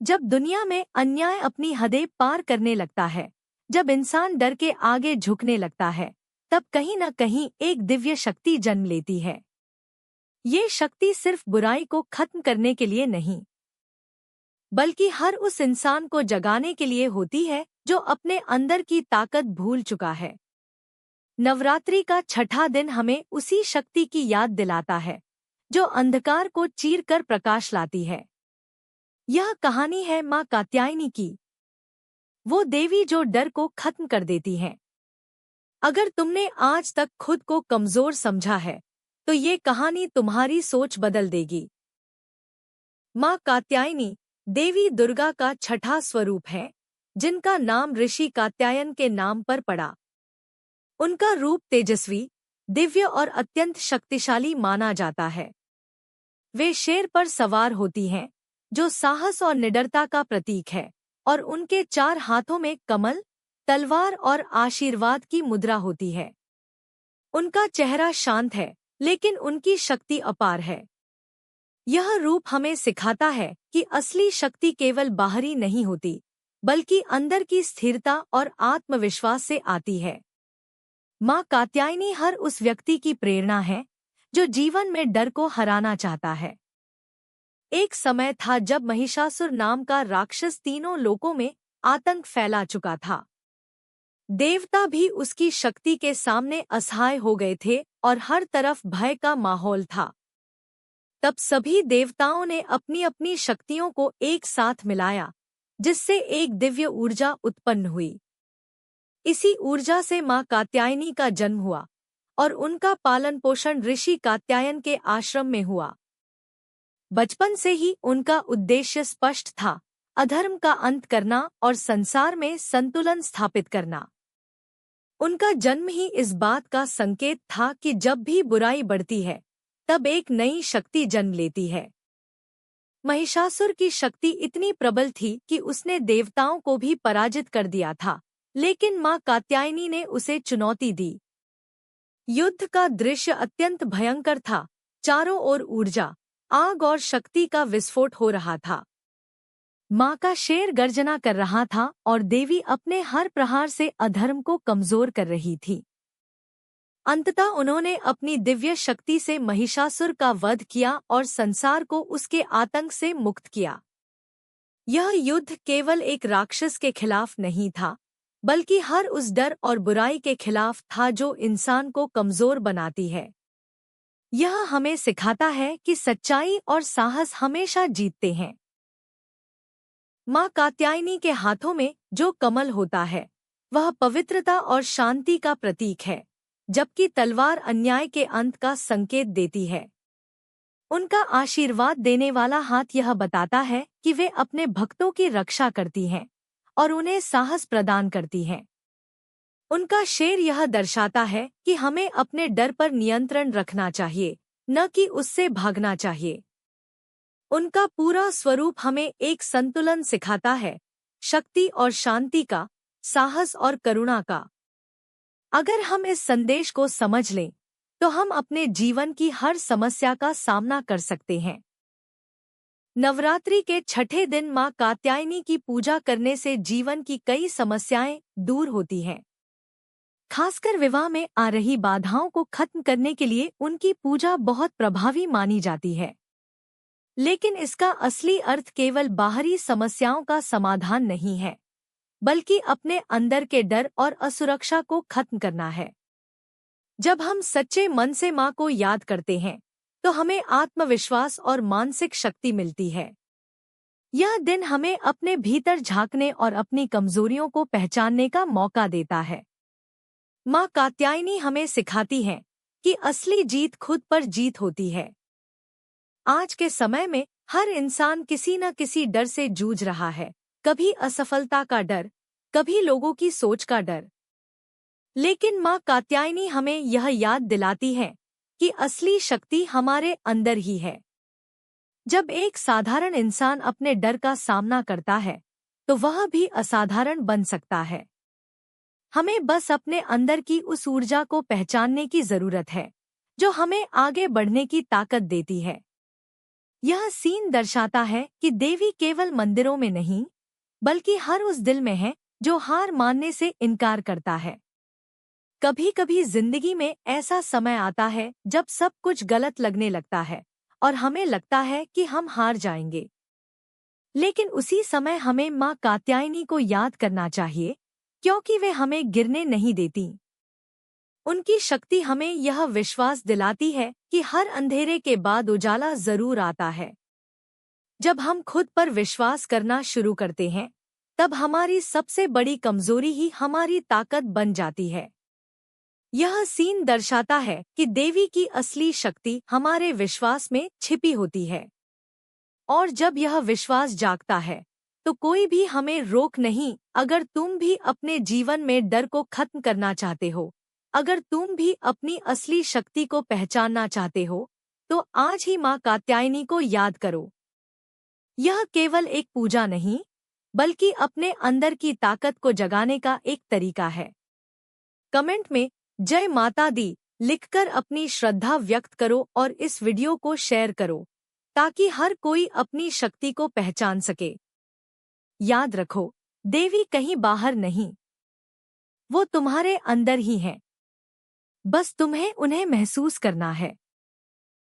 जब दुनिया में अन्याय अपनी हदें पार करने लगता है, जब इंसान डर के आगे झुकने लगता है, तब कहीं न कहीं एक दिव्य शक्ति जन्म लेती है। ये शक्ति सिर्फ बुराई को खत्म करने के लिए नहीं, बल्कि हर उस इंसान को जगाने के लिए होती है जो अपने अंदर की ताकत भूल चुका है। नवरात्रि का छठा दिन हमें उसी शक्ति की याद दिलाता है जो अंधकार को चीरकर प्रकाश लाती है। यह कहानी है माँ कात्यायनी की, वो देवी जो डर को खत्म कर देती है। अगर तुमने आज तक खुद को कमजोर समझा है, तो ये कहानी तुम्हारी सोच बदल देगी। माँ कात्यायनी देवी दुर्गा का छठा स्वरूप है, जिनका नाम ऋषि कात्यायन के नाम पर पड़ा। उनका रूप तेजस्वी, दिव्य और अत्यंत शक्तिशाली माना जाता है। वे शेर पर सवार होती हैं, जो साहस और निडरता का प्रतीक है, और उनके 4 हाथों में कमल, तलवार और आशीर्वाद की मुद्रा होती है। उनका चेहरा शांत है, लेकिन उनकी शक्ति अपार है। यह रूप हमें सिखाता है कि असली शक्ति केवल बाहरी नहीं होती, बल्कि अंदर की स्थिरता और आत्मविश्वास से आती है। माँ कात्यायनी हर उस व्यक्ति की प्रेरणा है जो जीवन में डर को हराना चाहता है। एक समय था जब महिषासुर नाम का राक्षस तीनों लोकों में आतंक फैला चुका था। देवता भी उसकी शक्ति के सामने असहाय हो गए थे और हर तरफ भय का माहौल था। तब सभी देवताओं ने अपनी अपनी शक्तियों को एक साथ मिलाया, जिससे एक दिव्य ऊर्जा उत्पन्न हुई। इसी ऊर्जा से माँ कात्यायनी का जन्म हुआ और उनका पालन पोषण ऋषि कात्यायन के आश्रम में हुआ। बचपन से ही उनका उद्देश्य स्पष्ट था, अधर्म का अंत करना और संसार में संतुलन स्थापित करना। उनका जन्म ही इस बात का संकेत था कि जब भी बुराई बढ़ती है, तब एक नई शक्ति जन्म लेती है। महिषासुर की शक्ति इतनी प्रबल थी कि उसने देवताओं को भी पराजित कर दिया था, लेकिन माँ कात्यायनी ने उसे चुनौती दी। युद्ध का दृश्य अत्यंत भयंकर था, चारों ओर ऊर्जा, आग और शक्ति का विस्फोट हो रहा था। माँ का शेर गर्जना कर रहा था और देवी अपने हर प्रहार से अधर्म को कमजोर कर रही थी। अंततः उन्होंने अपनी दिव्य शक्ति से महिषासुर का वध किया और संसार को उसके आतंक से मुक्त किया। यह युद्ध केवल एक राक्षस के खिलाफ नहीं था, बल्कि हर उस डर और बुराई के खिलाफ था जो इंसान को कमजोर बनाती है। यह हमें सिखाता है कि सच्चाई और साहस हमेशा जीतते हैं। माँ कात्यायनी के हाथों में जो कमल होता है, वह पवित्रता और शांति का प्रतीक है, जबकि तलवार अन्याय के अंत का संकेत देती है। उनका आशीर्वाद देने वाला हाथ यह बताता है कि वे अपने भक्तों की रक्षा करती हैं और उन्हें साहस प्रदान करती हैं। उनका शेर यह दर्शाता है कि हमें अपने डर पर नियंत्रण रखना चाहिए, न कि उससे भागना चाहिए। उनका पूरा स्वरूप हमें एक संतुलन सिखाता है, शक्ति और शांति का, साहस और करुणा का। अगर हम इस संदेश को समझ लें, तो हम अपने जीवन की हर समस्या का सामना कर सकते हैं। नवरात्रि के छठे दिन माँ कात्यायनी की पूजा करने से जीवन की कई समस्याएं दूर होती हैं। खासकर विवाह में आ रही बाधाओं को खत्म करने के लिए उनकी पूजा बहुत प्रभावी मानी जाती है। लेकिन इसका असली अर्थ केवल बाहरी समस्याओं का समाधान नहीं है, बल्कि अपने अंदर के डर और असुरक्षा को खत्म करना है। जब हम सच्चे मन से माँ को याद करते हैं, तो हमें आत्मविश्वास और मानसिक शक्ति मिलती है। यह दिन हमें अपने भीतर झांकने और अपनी कमजोरियों को पहचानने का मौका देता है। माँ कात्यायनी हमें सिखाती है कि असली जीत खुद पर जीत होती है। आज के समय में हर इंसान किसी न किसी डर से जूझ रहा है, कभी असफलता का डर, कभी लोगों की सोच का डर। लेकिन माँ कात्यायनी हमें यह याद दिलाती है कि असली शक्ति हमारे अंदर ही है। जब एक साधारण इंसान अपने डर का सामना करता है, तो वह भी असाधारण बन सकता है। हमें बस अपने अंदर की उस ऊर्जा को पहचानने की जरूरत है, जो हमें आगे बढ़ने की ताकत देती है। यह सीन दर्शाता है कि देवी केवल मंदिरों में नहीं, बल्कि हर उस दिल में है जो हार मानने से इनकार करता है। कभी कभी जिंदगी में ऐसा समय आता है जब सब कुछ गलत लगने लगता है और हमें लगता है कि हम हार जाएंगे। लेकिन उसी समय हमें माँ कात्यायनी को याद करना चाहिए, क्योंकि वे हमें गिरने नहीं देती। उनकी शक्ति हमें यह विश्वास दिलाती है कि हर अंधेरे के बाद उजाला जरूर आता है। जब हम खुद पर विश्वास करना शुरू करते हैं, तब हमारी सबसे बड़ी कमजोरी ही हमारी ताकत बन जाती है। यह सीन दर्शाता है कि देवी की असली शक्ति हमारे विश्वास में छिपी होती है। और जब यह विश्वास जागता है, तो कोई भी हमें रोक नहीं। अगर तुम भी अपने जीवन में डर को खत्म करना चाहते हो, अगर तुम भी अपनी असली शक्ति को पहचानना चाहते हो, तो आज ही माँ कात्यायनी को याद करो। यह केवल एक पूजा नहीं, बल्कि अपने अंदर की ताकत को जगाने का एक तरीका है। कमेंट में जय माता दी लिखकर अपनी श्रद्धा व्यक्त करो और इस वीडियो को शेयर करो, ताकि हर कोई अपनी शक्ति को पहचान सके। याद रखो, देवी कहीं बाहर नहीं, वो तुम्हारे अंदर ही है। बस तुम्हें उन्हें महसूस करना है।